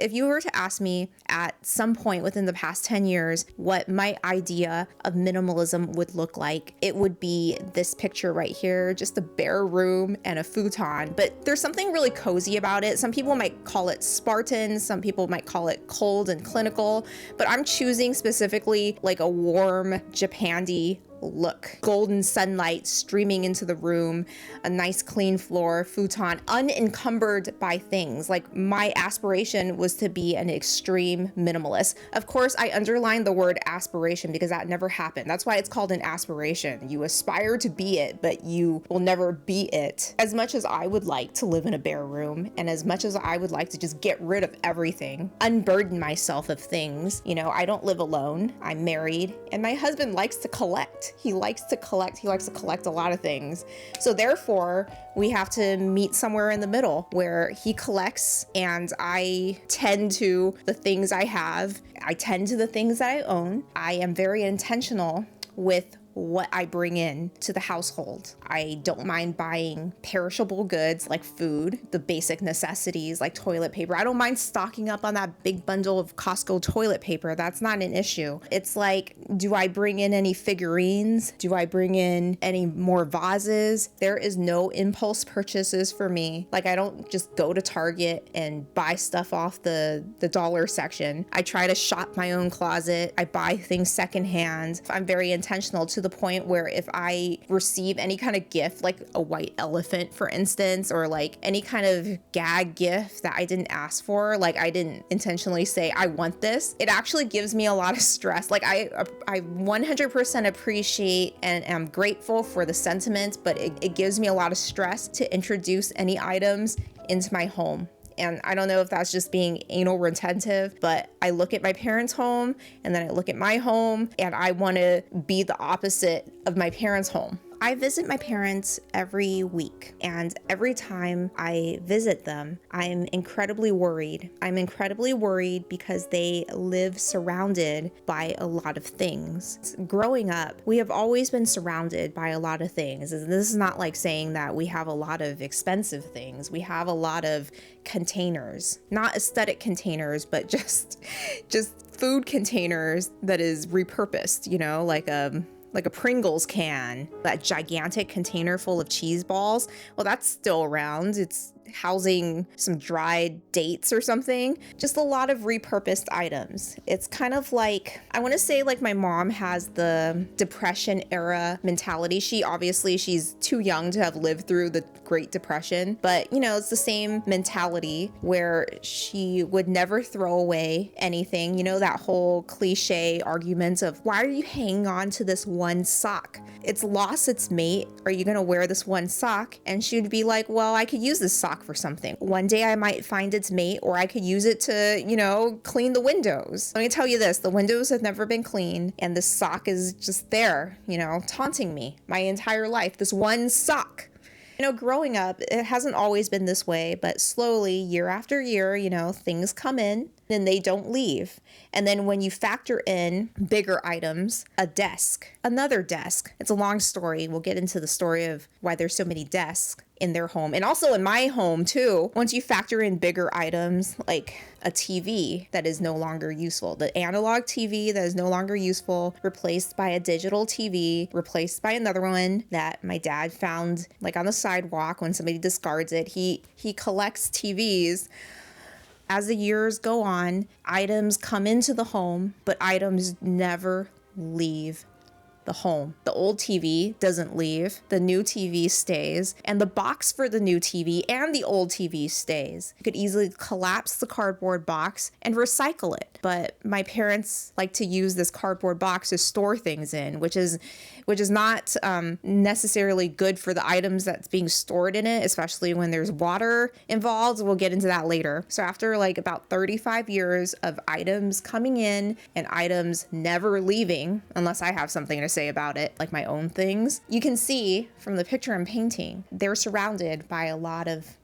If you were to ask me at some point within the past 10 years what my idea of minimalism would look like, it would be this picture right here, just a bare room and a futon. But there's something really cozy about it. Some people might call it Spartan, some people might call it cold and clinical, but I'm choosing specifically like a warm Japandi look. Golden sunlight streaming into the room, a nice clean floor, futon, unencumbered by things. Like, my aspiration was to be an extreme minimalist. Of course, I underlined the word aspiration because that never happened. That's why it's called an aspiration. You aspire to be it, but you will never be it. As much as I would like to live in a bare room, and as much as I would like to just get rid of everything, unburden myself of things, you know, I don't live alone. I'm married, and my husband likes to collect. He likes to collect a lot of things. So therefore, we have to meet somewhere in the middle where he collects and I tend to the things I have. I tend to the things that I own. I am very intentional with what I bring in to the household. I don't mind buying perishable goods like food, the basic necessities like toilet paper. I don't mind stocking up on that big bundle of Costco toilet paper. That's not an issue. It's like, do I bring in any figurines? Do I bring in any more vases? There is no impulse purchases for me. Like, I don't just go to Target and buy stuff off the dollar section. I try to shop my own closet. I buy things secondhand. I'm very intentional to the point where if I receive any kind of gift, like a white elephant, for instance, or like any kind of gag gift that I didn't ask for, like I didn't intentionally say, I want this, it actually gives me a lot of stress. Like I 100% appreciate and am grateful for the sentiment, but it gives me a lot of stress to introduce any items into my home. And I don't know if that's just being anal retentive, but I look at my parents' home and then I look at my home and I want to be the opposite of my parents' home. I visit my parents every week, and every time I visit them, I'm incredibly worried. I'm incredibly worried because they live surrounded by a lot of things. Growing up, we have always been surrounded by a lot of things. This is not like saying that we have a lot of expensive things. We have a lot of containers, not aesthetic containers, but just food containers that is repurposed, you know, like a Pringles can, that gigantic container full of cheese balls. Well, that's still around. It's housing some dried dates or something. Just a lot of repurposed items. It's kind of like, I want to say like my mom has the Depression era mentality. She's too young to have lived through the Great Depression, but you know, it's the same mentality where she would never throw away anything. You know, that whole cliche argument of, why are you hanging on to this one sock? It's lost its mate. Are you going to wear this one sock? And she would be like, well, I could use this sock for something. One day I might find its mate, or I could use it to, you know, clean the windows. Let me tell you this, the windows have never been cleaned, and this sock is just there, you know, taunting me my entire life. This one sock. You know, growing up, it hasn't always been this way, but slowly, year after year, you know, things come in and they don't leave. And then when you factor in bigger items, a desk, another desk. It's a long story. We'll get into the story of why there's so many desks in their home, and also in my home too. Once you factor in bigger items like a TV that is no longer useful, the analog TV that is no longer useful, replaced by a digital TV, replaced by another one that my dad found like on the sidewalk when somebody discards it. He collects TVs. As the years go on, items come into the home, but items never leave the home. The old TV doesn't leave, the new TV stays, and the box for the new TV and the old TV stays. You could easily collapse the cardboard box and recycle it, but my parents like to use this cardboard box to store things in, which is not necessarily good for the items that's being stored in it, especially when there's water involved. We'll get into that later. So after like about 35 years of items coming in and items never leaving, unless I have something to say about it, like my own things, you can see from the picture I'm painting, they're surrounded by a lot of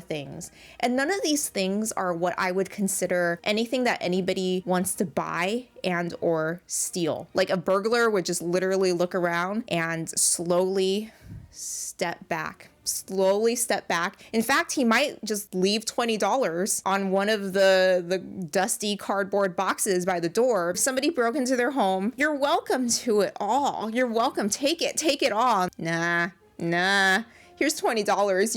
things. And none of these things are what I would consider anything that anybody wants to buy and or steal. Like a burglar would just literally look around and slowly step back slowly step back. In fact, he might just leave $20 on one of the dusty cardboard boxes by the door. If somebody broke into their home, you're welcome to it all. You're welcome. Take it all. Nah. Here's $20.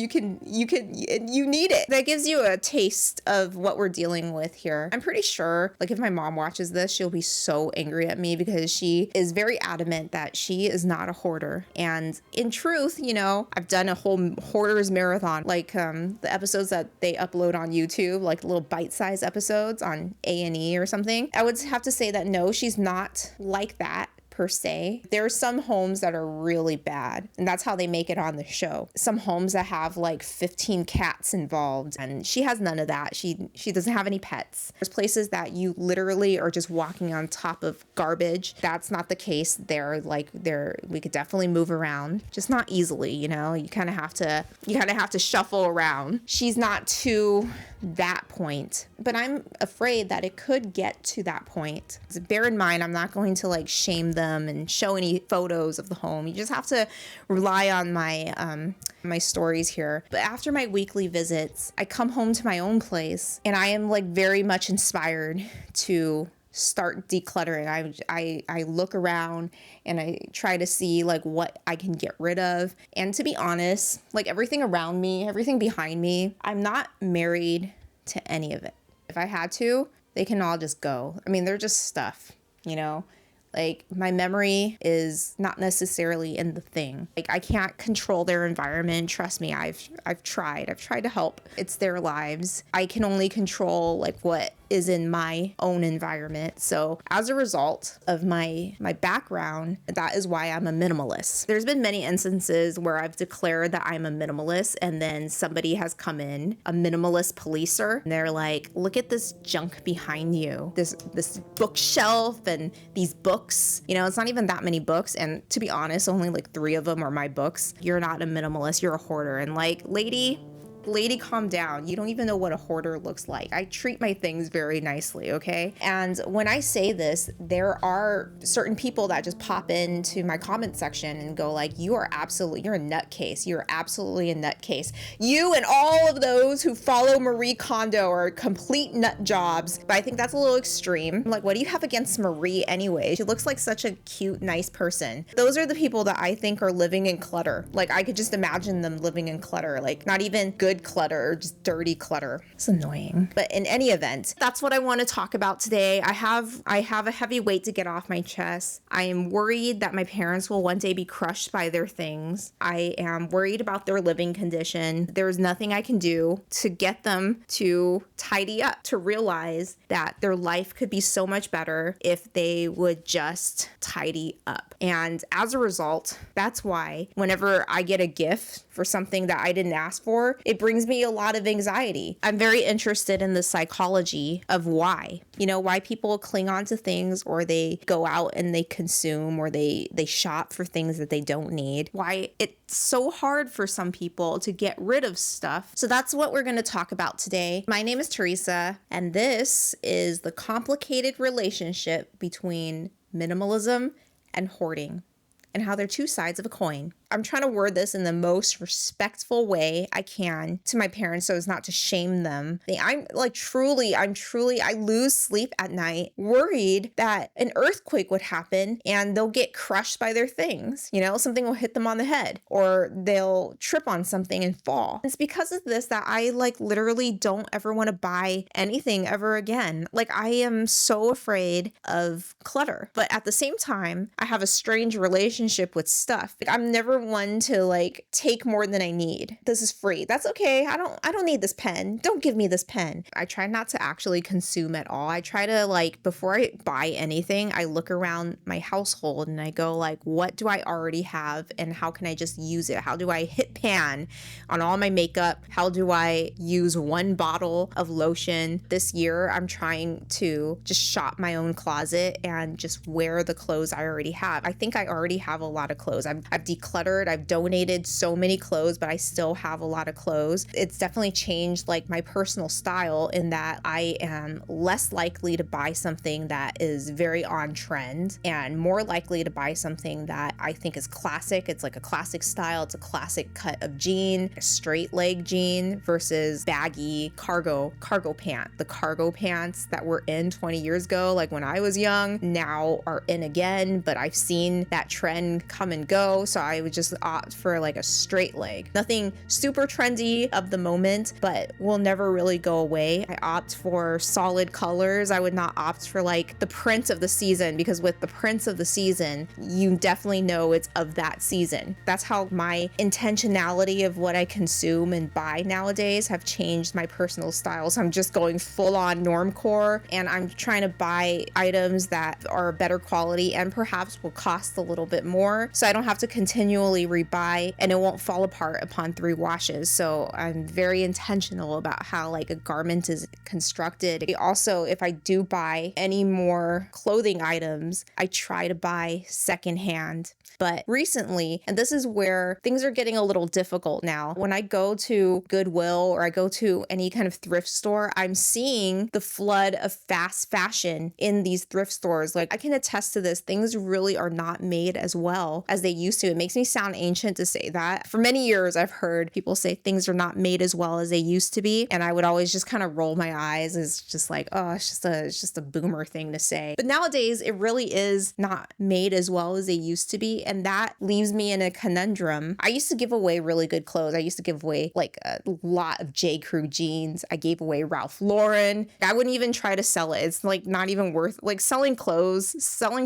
You need it. That gives you a taste of what we're dealing with here. I'm pretty sure, like, if my mom watches this, she'll be so angry at me because she is very adamant that she is not a hoarder. And in truth, you know, I've done a whole hoarders marathon, like the episodes that they upload on YouTube, like little bite-sized episodes on A&E or something. I would have to say that no, she's not like that per se. There are some homes that are really bad, and that's how they make it on the show. Some homes that have like 15 cats involved, and she has none of that. She doesn't have any pets. There's places that you literally are just walking on top of garbage. That's not the case there. Like we could definitely move around, just not easily, you know. You kind of have to shuffle around. She's not to that point, but I'm afraid that it could get to that point. So bear in mind, I'm not going to like shame them and show any photos of the home. You just have to rely on my stories here. But after my weekly visits, I come home to my own place and I am like very much inspired to start decluttering. I look around and I try to see like what I can get rid of. And to be honest, like everything around me, everything behind me, I'm not married to any of it. If I had to, they can all just go. I mean, they're just stuff, you know? Like my memory is not necessarily in the thing. Like I can't control their environment. Trust me, I've tried to help. It's their lives. I can only control like what is in my own environment. So as a result of my background, that is why I'm a minimalist. There's been many instances where I've declared that I'm a minimalist and then somebody has come in, a minimalist policer, and they're like, look at this junk behind you, this bookshelf and these books. You know, it's not even that many books, and to be honest, only like 3 of them are my books. You're not a minimalist, you're a hoarder. And like, lady, calm down. You don't even know what a hoarder looks like. I treat my things very nicely, okay? And when I say this, there are certain people that just pop into my comment section and go like, you're a nutcase. You're absolutely a nutcase. You and all of those who follow Marie Kondo are complete nut jobs. But I think that's a little extreme. Like, what do you have against Marie anyway? She looks like such a cute, nice person. Those are the people that I think are living in clutter. Like, I could just imagine them living in clutter, like not even good clutter, just dirty clutter. It's annoying. But in any event, that's what I want to talk about today. I have a heavy weight to get off my chest. I am worried that my parents will one day be crushed by their things. I am worried about their living condition. There's nothing I can do to get them to tidy up, to realize that their life could be so much better if they would just tidy up. And as a result, that's why whenever I get a gift for something that I didn't ask for, it brings me a lot of anxiety. I'm very interested in the psychology of why people cling on to things, or they go out and they consume, or they shop for things that they don't need. Why it's so hard for some people to get rid of stuff. So that's what we're going to talk about today. My name is Teresa, and this is the complicated relationship between minimalism and hoarding, and how they're two sides of a coin. I'm trying to word this in the most respectful way I can to my parents so as not to shame them. I lose sleep at night worried that an earthquake would happen and they'll get crushed by their things. You know, something will hit them on the head, or they'll trip on something and fall. It's because of this that I literally don't ever want to buy anything ever again. I am so afraid of clutter. But at the same time, I have a strange relationship with stuff. I'm never one to take more than I need. This is free. That's okay. I don't need this pen. Don't give me this pen. I try not to actually consume at all. I try to before I buy anything, I look around my household and I go what do I already have and how can I just use it? How do I hit pan on all my makeup? How do I use one bottle of lotion? This year, I'm trying to just shop my own closet and just wear the clothes I already have. I think I already have a lot of clothes. I've decluttered decluttered. I've donated so many clothes, but I still have a lot of clothes. It's definitely changed like my personal style in that I am less likely to buy something that is very on trend and more likely to buy something that I think is classic. It's like a classic style. It's a classic cut of jean, a straight leg jean versus baggy cargo pant. The cargo pants that were in 20 years ago, like when I was young, now are in again, but I've seen that trend come and go. So I would just opt for like a straight leg. Nothing super trendy of the moment, but will never really go away. I opt for solid colors. I would not opt for like the print of the season, because with the prints of the season, you definitely know it's of that season. That's how my intentionality of what I consume and buy nowadays have changed my personal style. So I'm just going full on normcore, and I'm trying to buy items that are better quality and perhaps will cost a little bit more, so I don't have to continually rebuy and it won't fall apart upon 3 washes. So I'm very intentional about how like a garment is constructed. Also, if I do buy any more clothing items, I try to buy secondhand. But recently, and this is where things are getting a little difficult now, when I go to Goodwill or I go to any kind of thrift store, I'm seeing the flood of fast fashion in these thrift stores. Like, I can attest to this. Things really are not made as well as they used to. It makes me sound ancient to say that. For many years, I've heard people say things are not made as well as they used to be. And I would always just kind of roll my eyes as just like, oh, it's just a boomer thing to say. But nowadays, it really is not made as well as they used to be. And that leaves me in a conundrum. I used to give away really good clothes. I used to give away like a lot of J. Crew jeans. I gave away Ralph Lauren. I wouldn't even try to sell it. It's like not even worth, like selling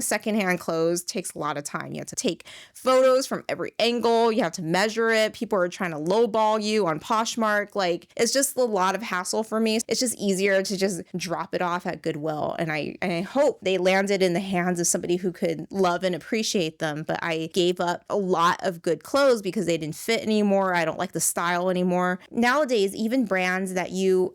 secondhand clothes takes a lot of time. You have to take photos from every angle. You have to measure it. People are trying to lowball you on Poshmark. Like, it's just a lot of hassle for me. It's just easier to just drop it off at Goodwill. And I hope they landed in the hands of somebody who could love and appreciate them. But I gave up a lot of good clothes because they didn't fit anymore. I don't like the style anymore. Nowadays, even brands that you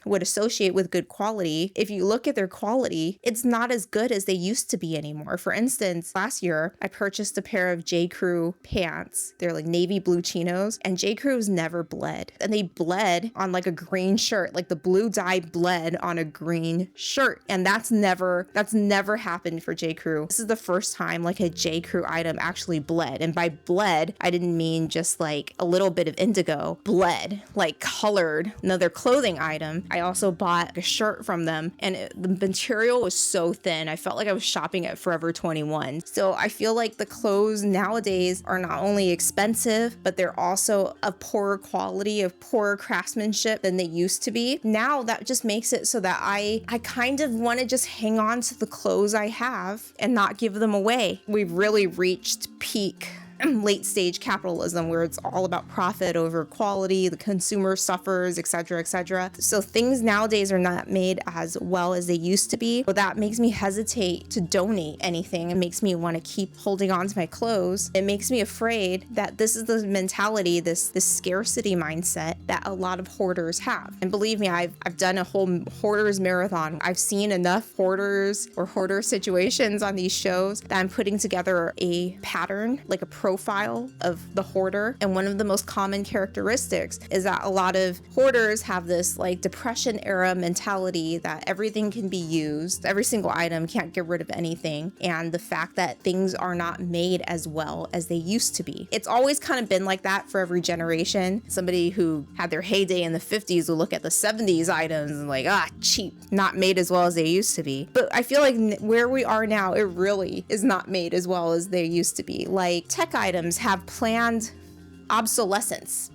would associate with good quality, if you look at their quality, it's not as good as they used to be anymore. For instance, last year, I purchased a pair of J. Crew pants. They're like navy blue chinos, and J. Crew's never bled. And they bled on like a green shirt, like the blue dye bled on a green shirt. And that's never happened for J. Crew. This is the first time like a J. Crew item actually bled. And by bled, I didn't mean just like a little bit of indigo. Bled, like colored. Another clothing item. I also bought a shirt from them, and the material was so thin. I felt like I was shopping at Forever 21. So I feel like the clothes nowadays are not only expensive, but they're also of poorer quality, of poorer craftsmanship than they used to be. Now that just makes it so that I kind of want to just hang on to the clothes I have and not give them away. We've really reached peak late stage capitalism, where it's all about profit over quality, the consumer suffers, etc., etc. So things nowadays are not made as well as they used to be. But that makes me hesitate to donate anything. It makes me want to keep holding on to my clothes. It makes me afraid that this is the mentality, this scarcity mindset that a lot of hoarders have. And believe me, I've done a whole hoarders marathon. I've seen enough hoarders or hoarder situations on these shows that I'm putting together a pattern, like a profile of the hoarder. And one of the most common characteristics is that a lot of hoarders have this like Depression era mentality that everything can be used, every single item, can't get rid of anything, and the fact that things are not made as well as they used to be. It's always kind of been like that for every generation. Somebody who had their heyday in the 50s will look at the 70s items and like, cheap, not made as well as they used to be. But I feel like where we are now, it really is not made as well as they used to be. Like, tech items have planned obsolescence.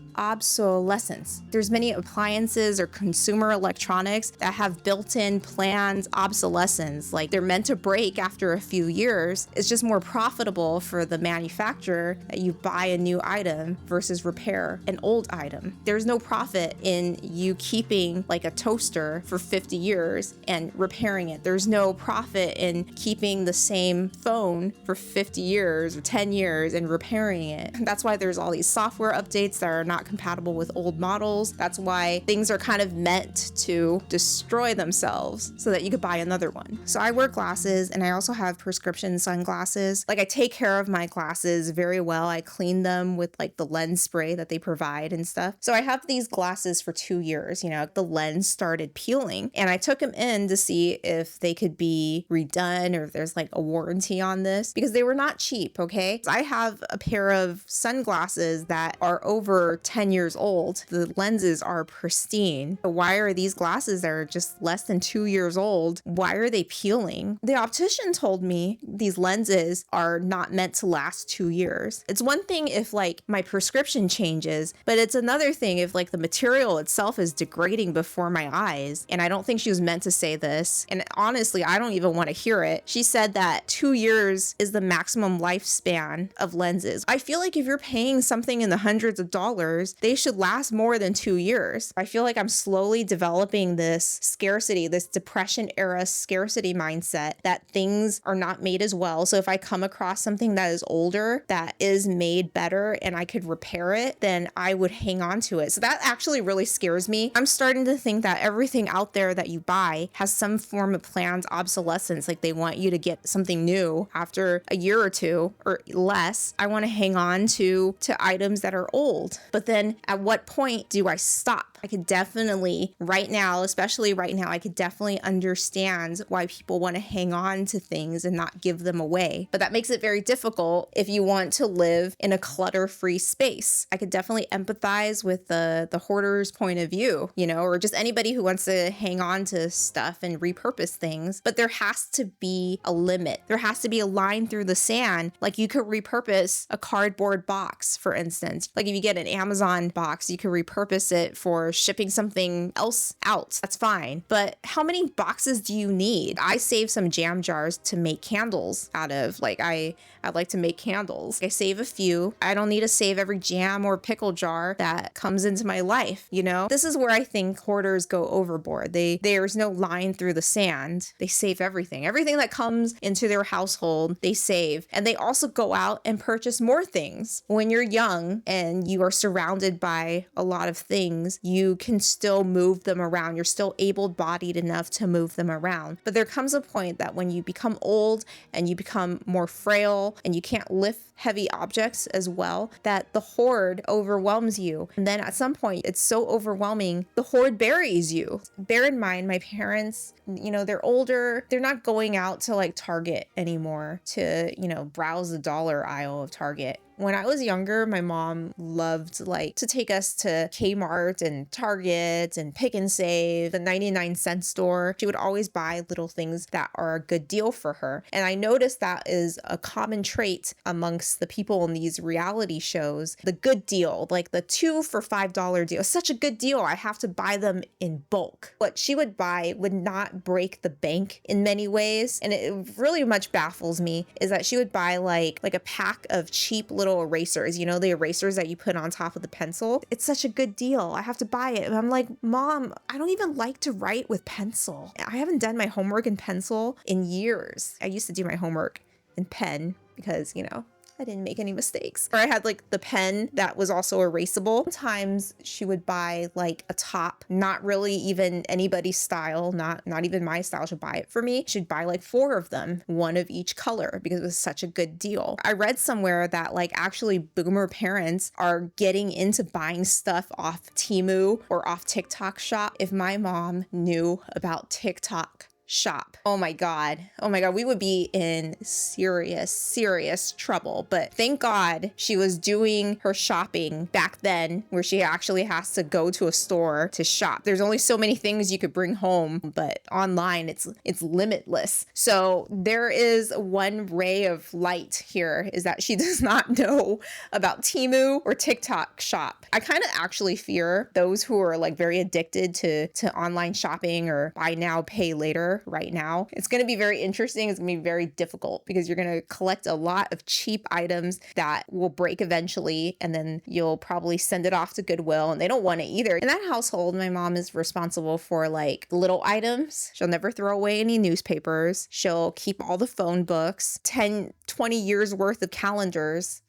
There's many appliances or consumer electronics that have built-in planned obsolescence. Like, they're meant to break after a few years. It's just more profitable for the manufacturer that you buy a new item versus repair an old item. There's no profit in you keeping like a toaster for 50 years and repairing it. There's no profit in keeping the same phone for 50 years or 10 years and repairing it. That's why there's all these software updates that are not not compatible with old models. That's why things are kind of meant to destroy themselves so that you could buy another one. So I wear glasses, and I also have prescription sunglasses. Like, I take care of my glasses very well. I clean them with like the lens spray that they provide and stuff. So I have these glasses for 2 years. You know, the lens started peeling, and I took them in to see if they could be redone or if there's like a warranty on this, because they were not cheap. Okay, so I have a pair of sunglasses that are over 10 years old. The lenses are pristine. Why are these glasses that are just less than 2 years old, why are they peeling? The optician told me these lenses are not meant to last 2 years. It's one thing if like my prescription changes, but it's another thing if like the material itself is degrading before my eyes. And I don't think she was meant to say this. And honestly, I don't even want to hear it. She said that 2 years is the maximum lifespan of lenses. I feel like if you're paying something in the hundreds of dollars, they should last more than 2 years. I feel like I'm slowly developing this scarcity, this depression era scarcity mindset that things are not made as well. So if I come across something that is older, that is made better, and I could repair it, then I would hang on to it. So that actually really scares me. I'm starting to think that everything out there that you buy has some form of planned obsolescence. Like, they want you to get something new after a year or two or less. I want to hang on to items that are old. But then at what point do I stop? I could definitely, right now, especially right now, I could definitely understand why people want to hang on to things and not give them away. But that makes it very difficult if you want to live in a clutter-free space. I could definitely empathize with the hoarder's point of view, you know, or just anybody who wants to hang on to stuff and repurpose things. But there has to be a limit. There has to be a line through the sand. Like, you could repurpose a cardboard box, for instance. Like, if you get an Amazon box, you could repurpose it for shipping something else out. That's fine. But how many boxes do you need? I save some jam jars to make candles out of. Like, I like to make candles. I save a few. I don't need to save every jam or pickle jar that comes into my life, you know? This is where I think hoarders go overboard. There's no line through the sand. They save everything. Everything that comes into their household, they save. And they also go out and purchase more things. When you're young and you are surrounded by a lot of things, you can still move them around. You're still able-bodied enough to move them around. But there comes a point that when you become old and you become more frail and you can't lift heavy objects as well, that the hoard overwhelms you. And then at some point, it's so overwhelming, the hoard buries you. Bear in mind, my parents, you know, they're older. They're not going out to like Target anymore to, you know, browse the dollar aisle of Target. When I was younger, my mom loved like to take us to Kmart and Target and Pick and Save, the 99-cent store. She would always buy little things that are a good deal for her. And I noticed that is a common trait amongst the people in these reality shows. The good deal, like the 2 for $5 deal, such a good deal. I have to buy them in bulk. What she would buy would not break the bank in many ways. And it really much baffles me is that she would buy like a pack of cheap little erasers, you know, the erasers that you put on top of the pencil. It's such a good deal. I have to buy it. And I'm like, Mom, I don't even like to write with pencil. I haven't done my homework in pencil in years. I used to do my homework in pen because, you know, I didn't make any mistakes. Or I had like the pen that was also erasable. Sometimes she would buy like a top, not really even anybody's style, not even my style. She'd buy it for me. She'd buy like 4 of them, 1 of each color, because it was such a good deal. I read somewhere that like actually boomer parents are getting into buying stuff off Temu or off TikTok Shop. If my mom knew about TikTok Shop, oh my God, we would be in serious trouble. But thank God she was doing her shopping back then, where she actually has to go to a store to shop. There's only so many things you could bring home, but online it's limitless. So there is one ray of light here, is that she does not know about Temu or TikTok Shop. I kind of actually fear those who are like very addicted to online shopping or buy now, pay later right now. It's going to be very interesting. It's going to be very difficult because you're going to collect a lot of cheap items that will break eventually, and then you'll probably send it off to Goodwill, and they don't want it either. In that household, my mom is responsible for like little items. She'll never throw away any newspapers. She'll keep all the phone books, 10, 20 years worth of calendars.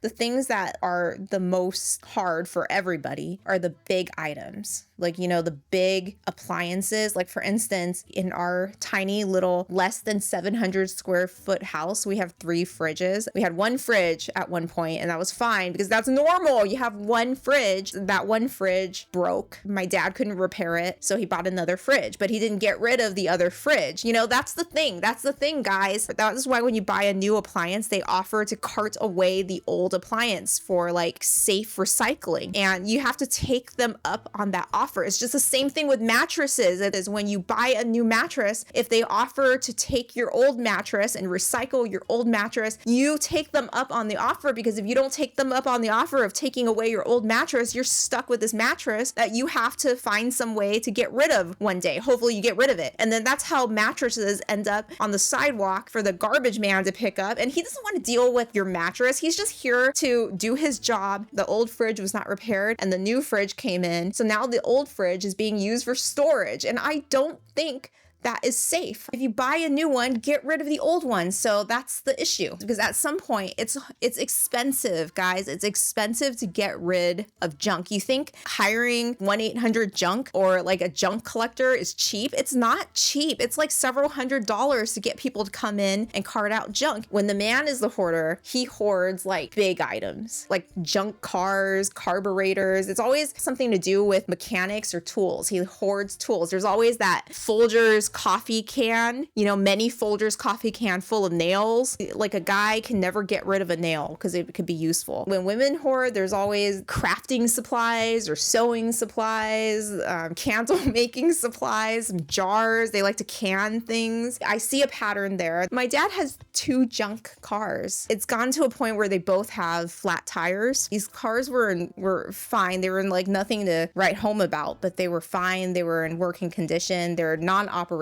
The things that are the most hard for everybody are the big items. Like, the big appliances. Like, for instance, in our tiny little less than 700 square foot house, we have 3 fridges. We had 1 fridge at one point, and that was fine because that's normal. You have 1 fridge. That 1 fridge broke. My dad couldn't repair it, so he bought another fridge, but he didn't get rid of the other fridge. That's the thing. That's the thing, guys. That is why when you buy a new appliance, they offer to cart away the old appliance for like safe recycling, and you have to take them up on that offer. It's just the same thing with mattresses. It is when you buy a new mattress, if they offer to take your old mattress and recycle your old mattress, you take them up on the offer, because if you don't take them up on the offer of taking away your old mattress, you're stuck with this mattress that you have to find some way to get rid of one day. Hopefully you get rid of it. And then that's how mattresses end up on the sidewalk for the garbage man to pick up. And he doesn't want to deal with your mattress. He's just here to do his job. The old fridge was not repaired and the new fridge came in. So now the old fridge is being used for storage. And I don't think that is safe. If you buy a new one, get rid of the old one. So that's the issue, because at some point it's expensive, guys. It's expensive to get rid of junk. You think hiring 1-800-JUNK or like a junk collector is cheap? It's not cheap. It's like several $100s to get people to come in and cart out junk. When the man is the hoarder, he hoards like big items, like junk cars, carburetors. It's always something to do with mechanics or tools. He hoards tools. There's always that Folgers coffee can, many Folgers coffee can full of nails. Like, a guy can never get rid of a nail because it could be useful. When women hoard, there's always crafting supplies or sewing supplies, candle making supplies, jars. They like to can things. I see a pattern there. My dad has 2 junk cars. It's gone to a point where they both have flat tires. These cars were fine. They were in like nothing to write home about, but they were fine. They were in working condition. They're non-operational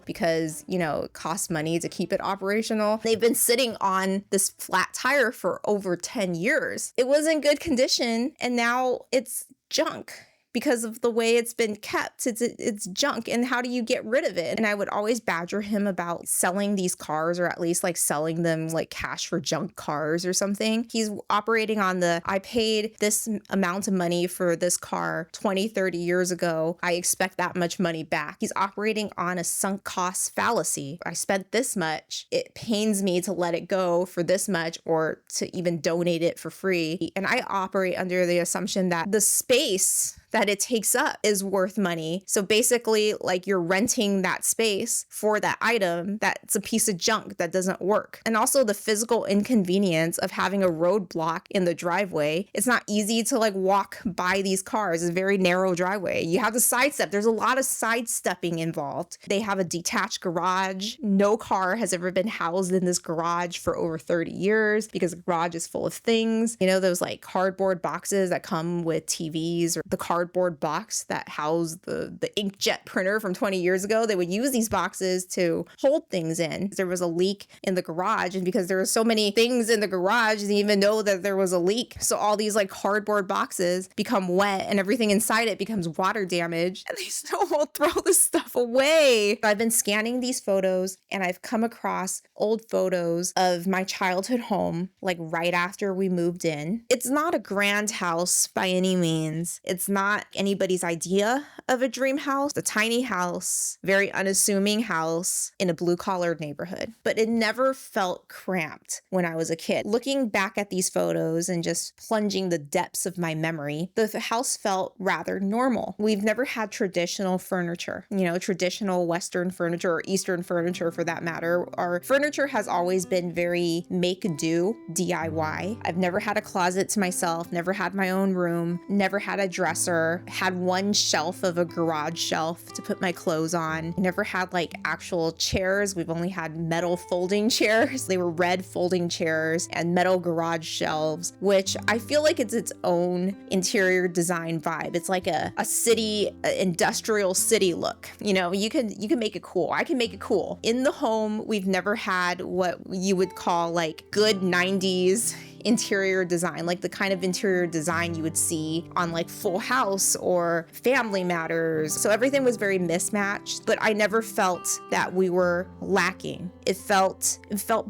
because, it costs money to keep it operational. They've been sitting on this flat tire for over 10 years. It was in good condition, and now it's junk. Because of the way it's been kept, it's junk. And how do you get rid of it? And I would always badger him about selling these cars, or at least like selling them like cash for junk cars or something. He's operating on I paid this amount of money for this car 20, 30 years ago. I expect that much money back. He's operating on a sunk cost fallacy. I spent this much. It pains me to let it go for this much, or to even donate it for free. And I operate under the assumption that the space that it takes up is worth money. So basically, like, you're renting that space for that item that's a piece of junk that doesn't work. And also the physical inconvenience of having a roadblock in the driveway. It's not easy to like walk by these cars. It's a very narrow driveway. You have to sidestep. There's a lot of sidestepping involved. They have a detached garage. No car has ever been housed in this garage for over 30 years because the garage is full of things. Those like cardboard boxes that come with TVs, or the cardboard box that housed the inkjet printer from 20 years ago. They would use these boxes to hold things in. There was a leak in the garage, and because there were so many things in the garage, they didn't even know that there was a leak. So all these like cardboard boxes become wet, and everything inside it becomes water damaged, and they still won't throw this stuff away. I've been scanning these photos, and I've come across old photos of my childhood home, like right after we moved in. It's not a grand house by any means. It's not anybody's idea of a dream house. A tiny house, very unassuming house in a blue-collar neighborhood. But it never felt cramped when I was a kid. Looking back at these photos and just plunging the depths of my memory, the house felt rather normal. We've never had traditional furniture, traditional Western furniture or Eastern furniture for that matter. Our furniture has always been very make-do, DIY. I've never had a closet to myself, never had my own room, never had a dresser, had one shelf of a garage shelf to put my clothes on. Never had like actual chairs. We've only had metal folding chairs. They were red folding chairs and metal garage shelves, which I feel like it's its own interior design vibe. It's like a city, industrial city look. You can make it cool. I can make it cool. In the home, we've never had what you would call like good 90s interior design, like the kind of interior design you would see on like Full House or Family Matters. So everything was very mismatched, but I never felt that we were lacking. It felt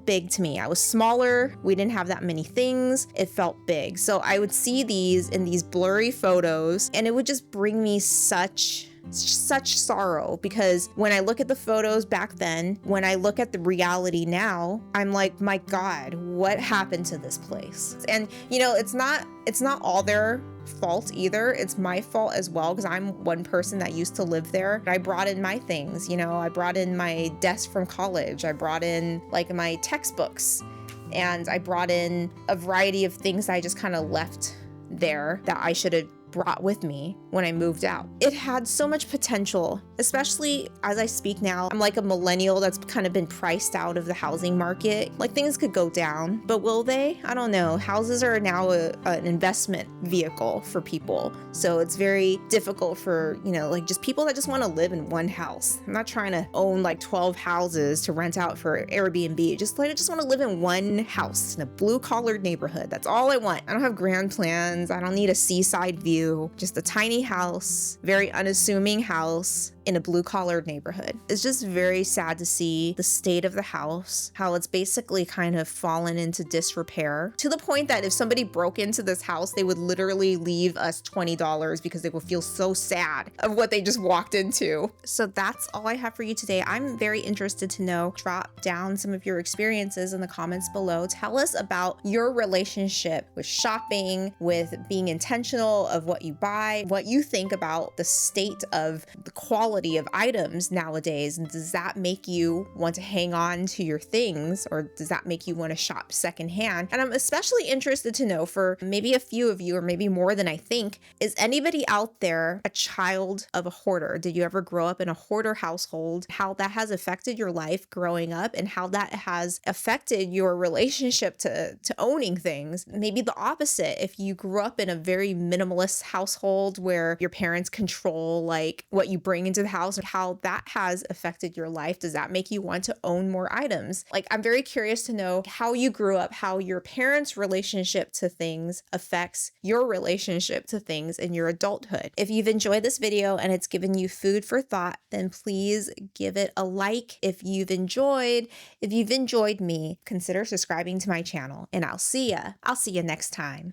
big to me. I was smaller. We didn't have that many things. It felt big. So I would see these in these blurry photos, and it would just bring me such sorrow, because when I look at the photos back then, when I look at the reality now, I'm like, my God, what happened to this place? And you know, it's not all their fault either. It's my fault as well, because I'm one person that used to live there. I brought in my things, you know, I brought in my desk from college. I brought in like my textbooks, and I brought in a variety of things that I just kind of left there that I should have brought with me when I moved out. It had so much potential, especially as I speak now. I'm like a millennial that's kind of been priced out of the housing market. Like, things could go down, but will they? I don't know. Houses are now an investment vehicle for people. So it's very difficult for, you know, like just people that just want to live in one house. I'm not trying to own like 12 houses to rent out for Airbnb. I just want to live in one house in a blue collared neighborhood. That's all I want. I don't have grand plans. I don't need a seaside view. Just a tiny house, very unassuming house in a blue-collar neighborhood. It's just very sad to see the state of the house, how it's basically kind of fallen into disrepair, to the point that if somebody broke into this house, they would literally leave us $20 because they would feel so sad of what they just walked into. So that's all I have for you today. I'm very interested to know. Drop down some of your experiences in the comments below. Tell us about your relationship with shopping, with being intentional of what you buy, what you think about the state of the quality of items nowadays, and does that make you want to hang on to your things, or does that make you want to shop secondhand? And I'm especially interested to know, for maybe a few of you, or maybe more than I think, is anybody out there a child of a hoarder? Did you ever grow up in a hoarder household? How that has affected your life growing up, and how that has affected your relationship to owning things? Maybe the opposite, if you grew up in a very minimalist household where your parents control like what you bring into the house, and how that has affected your life. Does that make you want to own more items? Like, I'm very curious to know how you grew up, how your parents' relationship to things affects your relationship to things in your adulthood. If you've enjoyed this video and it's given you food for thought, then please give it a like. If you've enjoyed me, consider subscribing to my channel, and I'll see ya next time.